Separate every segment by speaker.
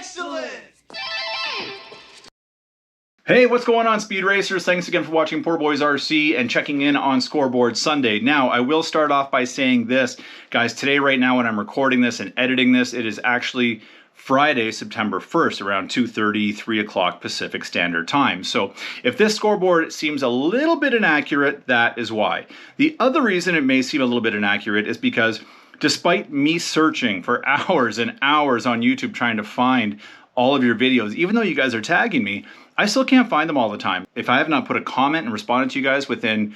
Speaker 1: Excellent!
Speaker 2: Hey, what's going on, Speed Racers? Thanks again for watching Poor Boys RC and checking in on Scoreboard Sunday. Now, I will start off by saying this. Guys, today, right now, when I'm recording this and editing this, it is actually Friday, September 1st, around 2:30, 3 o'clock Pacific Standard Time. So if this scoreboard seems a little bit inaccurate, that is why. The other reason it may seem a little bit inaccurate is because despite me searching for hours and hours on YouTube trying to find all of your videos, even though you guys are tagging me, I still can't find them all the time. If I have not put a comment and responded to you guys within,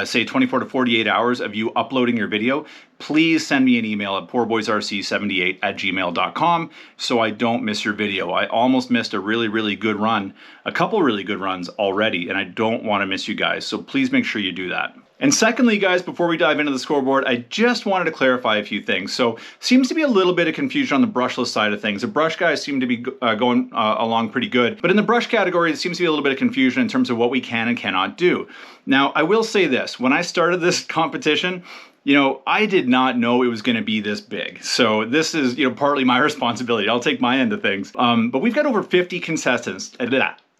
Speaker 2: say, 24 to 48 hours of you uploading your video, please send me an email at poorboysrc78@gmail.com so I don't miss your video. I almost missed a really good run, a couple really good runs already, and I don't want to miss you guys. So please make sure you do that. And secondly, guys, before we dive into the scoreboard, I just wanted to clarify a few things. So seems to be a little bit of confusion on the brushless side of things. The brush guys seem to be going along pretty good. But in the brush category, it seems to be a little bit of confusion in terms of what we can and cannot do. Now, I will say this. When I started this competition, you know, I did not know it was going to be this big. So this is, you know, partly my responsibility. I'll take my end of things. But we've got over 50 contestants.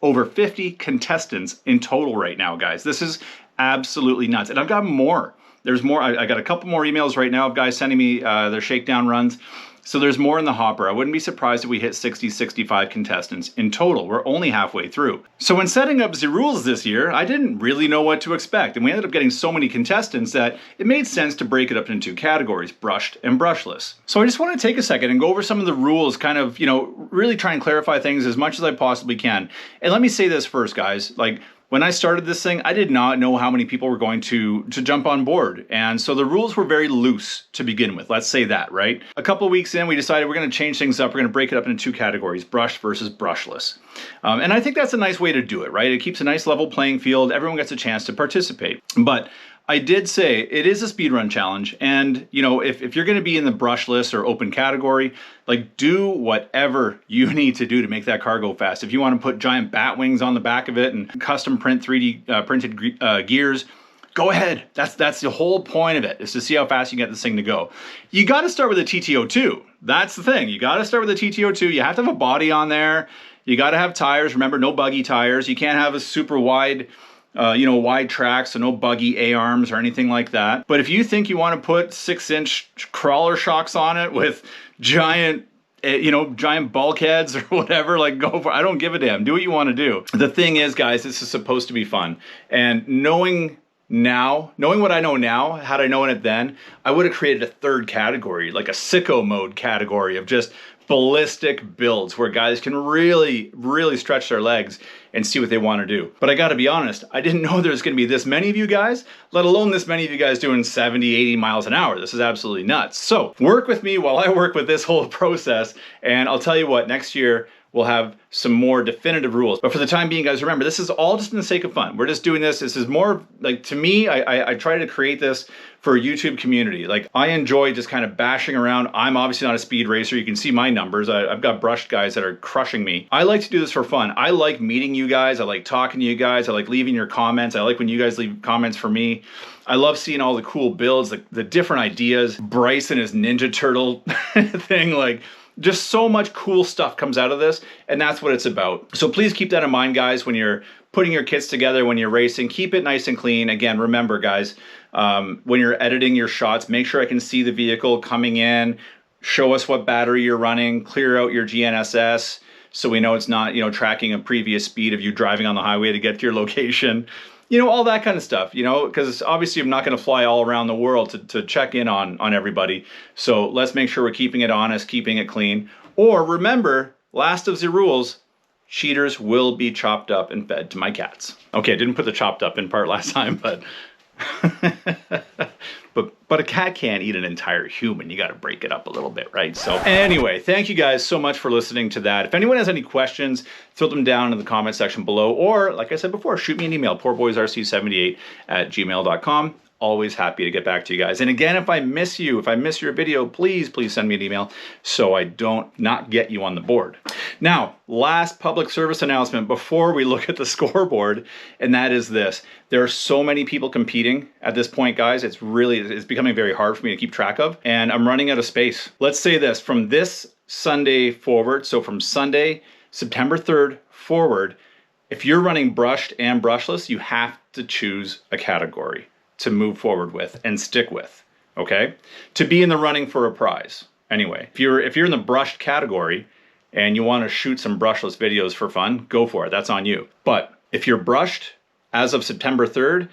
Speaker 2: Over 50 contestants in total right now, guys. This is absolutely nuts. And I've got more. There's more. I got a couple more emails right now of guys sending me their shakedown runs. So there's more in the hopper. I wouldn't be surprised if we hit 60, 65 contestants in total. We're only halfway through. So when setting up the rules this year, I didn't really know what to expect. And we ended up getting so many contestants that it made sense to break it up into two categories, brushed and brushless. So I just want to take a second and go over some of the rules, kind of, you know, really try and clarify things as much as I possibly can. And let me say this first, guys, like, when I started this thing, I did not know how many people were going to jump on board. And so the rules were very loose to begin with. Let's say that, right? A couple of weeks in, we decided we're going to change things up. We're going to break it up into two categories, brushed versus brushless. And I think that's a nice way to do it, right? It keeps a nice level playing field. Everyone gets a chance to participate. But I did say it is a speedrun challenge, and you know, if you're going to be in the brushless or open category, like, do whatever you need to do to make that car go fast. If you want to put giant bat wings on the back of it and custom print 3D printed gears, go ahead. That's the whole point of it, is to see how fast you get this thing to go. You got to start with a TT-02. That's the thing. You got to start with a TT-02. You have to have a body on there. You got to have tires. Remember, no buggy tires. You can't have a super wide wide tracks, so no buggy A-arms or anything like that. But if you think you want to put 6-inch crawler shocks on it with giant bulkheads or whatever, like, go for it. I don't give a damn. Do what you want to do. The thing is, guys, this is supposed to be fun. And knowing what I know now, had I known it then, I would have created a third category, like a sicko mode category of just ballistic builds where guys can really stretch their legs and see what they want to do. But I got to be honest, I didn't know there's going to be this many of you guys, let alone this many of you guys doing 70, 80 miles an hour. This is absolutely nuts. So work with me while I work with this whole process, and I'll tell you what, next year we'll have some more definitive rules. But for the time being, guys, remember, this is all just in the sake of fun. We're just doing this. This is more like, to me, I try to create this for a YouTube community. Like, I enjoy just kind of bashing around. I'm obviously not a speed racer. You can see my numbers. I've got brushed guys that are crushing me. I like to do this for fun. I like meeting you guys. I like talking to you guys. I like leaving your comments. I like when you guys leave comments for me. I love seeing all the cool builds, the different ideas. Bryce and his Ninja Turtle thing, like, just so much cool stuff comes out of this, and that's what it's about. So please keep that in mind, guys, when you're putting your kits together, when you're racing. Keep it nice and clean. Again, remember, guys, when you're editing your shots, make sure I can see the vehicle coming in, show us what battery you're running, clear out your GNSS so we know it's not, you know, tracking a previous speed of you driving on the highway to get to your location. You know, all that kind of stuff, you know, because obviously I'm not going to fly all around the world to check in on everybody. So let's make sure we're keeping it honest, keeping it clean. Or remember, last of the rules, cheaters will be chopped up and fed to my cats. Okay, I didn't put the chopped up in part last time, but but a cat can't eat an entire human. You got to break it up a little bit, right? So anyway, thank you guys so much for listening to that. If anyone has any questions, throw them down in the comment section below, or like I said before, shoot me an email, poorboysrc78@gmail.com. Always happy to get back to you guys. And again, if I miss you, if I miss your video, please send me an email so I don't not get you on the board. Now, last public service announcement before we look at the scoreboard, and that is this. There are so many people competing at this point, guys. It's becoming very hard for me to keep track of, and I'm running out of space. Let's say this, from this Sunday forward, so from Sunday, September 3rd forward, if you're running brushed and brushless, you have to choose a category to move forward with and stick with, okay? To be in the running for a prize. Anyway, if you're in the brushed category and you want to shoot some brushless videos for fun, go for it. That's on you. But if you're brushed as of September 3rd,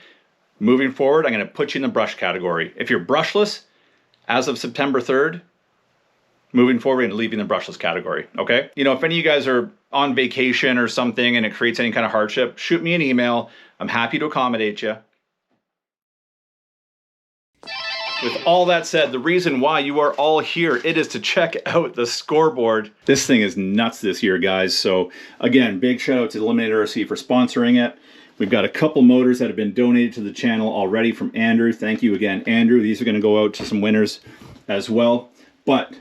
Speaker 2: moving forward, I'm going to put you in the brush category. If you're brushless as of September 3rd, moving forward and leaving the brushless category, okay? You know, if any of you guys are on vacation or something and it creates any kind of hardship, shoot me an email. I'm happy to accommodate you. With all that said, the reason why you are all here, it is to check out the scoreboard. This thing is nuts this year, guys. So again, big shout out to Eliminator RC for sponsoring it. We've got a couple motors that have been donated to the channel already from Andrew. Thank you again, Andrew. These are going to go out to some winners as well. But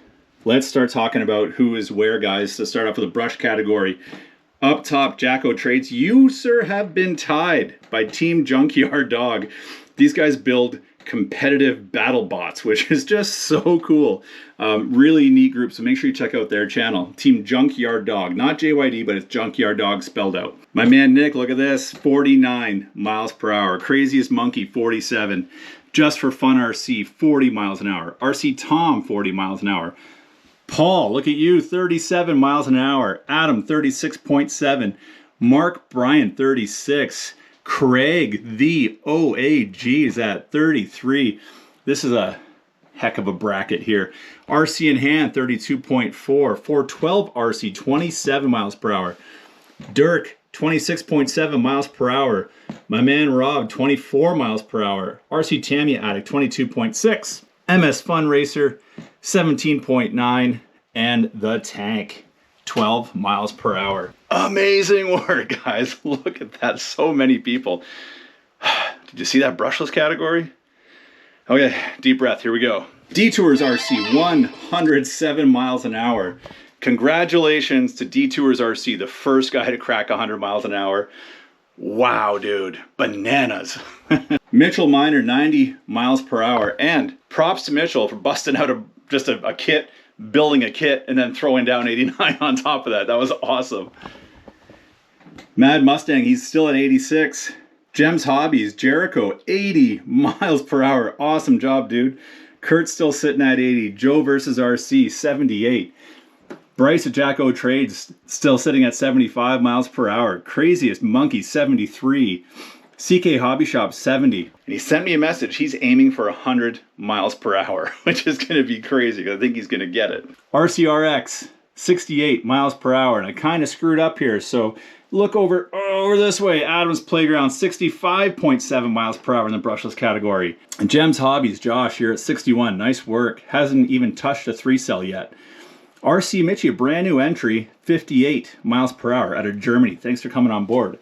Speaker 2: let's start talking about who is where, guys. To start off with the brush category. Up top, Jacko Trades. You, sir, have been tied by Team Junkyard Dog. These guys build competitive battle bots, which is just so cool. Really neat group, so make sure you check out their channel. Team Junkyard Dog, not JYD, but it's Junkyard Dog spelled out. My man Nick, look at this, 49 miles per hour. Craziest Monkey, 47. Just for Fun RC, 40 miles an hour. RC Tom, 40 miles an hour. Paul, look at you, 37 miles an hour. Adam, 36.7. Mark Bryan, 36. Craig, the OAG, is at 33. This is a heck of a bracket here. RC in hand, 32.4. 412 RC, 27 miles per hour. Dirk, 26.7 miles per hour. My man Rob, 24 miles per hour. RC Tamiya Addict, 22.6. MS Fun Racer, 17.9. And the Tank, 12 miles per hour. Amazing work, guys. Look at that. So many people. Did you see that brushless category? Okay, deep breath. Here we go. Detours RC, 107 miles an hour. Congratulations to Detours RC, the first guy to crack 100 miles an hour. Wow, dude. Bananas. Mitchell Miner, 90 miles per hour. And props to Mitchell for busting out just a kit, building a kit, and then throwing down 89 on top of that. That was awesome. Mad Mustang, he's still at 86. Gems Hobbies, Jericho, 80 miles per hour. Awesome job, dude. Kurt's still sitting at 80. Joe versus RC, 78. Bryce at Jacko Trades, still sitting at 75 miles per hour. Craziest Monkey, 73. CK Hobby Shop, 70. And he sent me a message. He's aiming for 100 miles per hour, which is going to be crazy. I think he's going to get it. RCRX, 68 miles per hour. And I kind of screwed up here. So look over this way. Adam's Playground, 65.7 miles per hour in the brushless category. And Gems Hobbies, Josh, you're at 61. Nice work. Hasn't even touched a 3-cell yet. RC Mitchie, a brand new entry, 58 miles per hour out of Germany. Thanks for coming on board.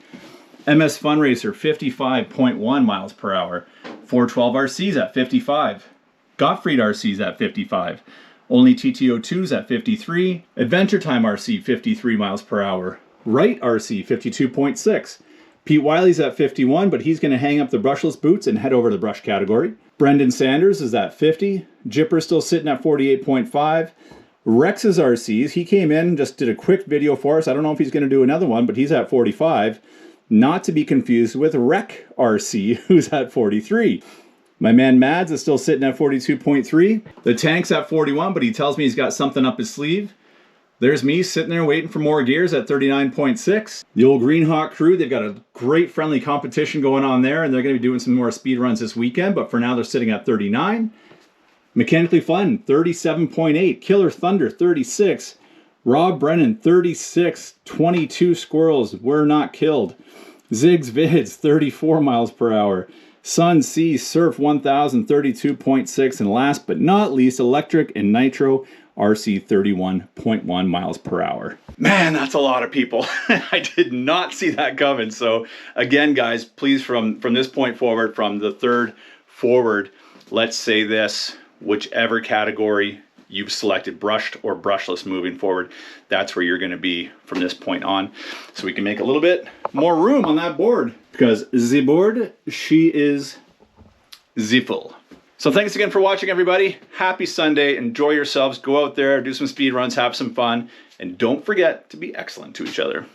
Speaker 2: MS Fun Racer, 55.1 miles per hour. 412 RC's at 55. Gottfried RC's at 55. Only TT-02's at 53. Adventure Time RC, 53 miles per hour. Wright RC, 52.6. Pete Wiley's at 51, but he's going to hang up the brushless boots and head over to the brush category. Brendan Sanders is at 50. Jipper's still sitting at 48.5. Rex's RCs, he came in, just did a quick video for us. I don't know if he's going to do another one, but he's at 45. Not to be confused with Rec RC, who's at 43. My man Mads is still sitting at 42.3. The Tank's at 41, but he tells me he's got something up his sleeve. There's me sitting there waiting for more gears at 39.6. The old Greenhawk crew, they've got a great friendly competition going on there, and they're going to be doing some more speed runs this weekend, but for now they're sitting at 39. Mechanically Fun, 37.8. Killer Thunder, 36. Rob Brennan, 36. 22 squirrels were not killed. Ziggs Vids, 34 miles per hour. Sun Sea Surf 1000, 32.6. And last but not least, Electric and Nitro RC, 31.1 miles per hour. Man, that's a lot of people. I did not see that coming. So again, guys, please from this point forward, from the third forward, let's say this. Whichever category you've selected, brushed or brushless moving forward, that's where you're going to be from this point on. So we can make a little bit more room on that board, because the board, she is the full. So thanks again for watching, everybody. Happy Sunday. Enjoy yourselves. Go out there, do some speed runs, have some fun, and don't forget to be excellent to each other.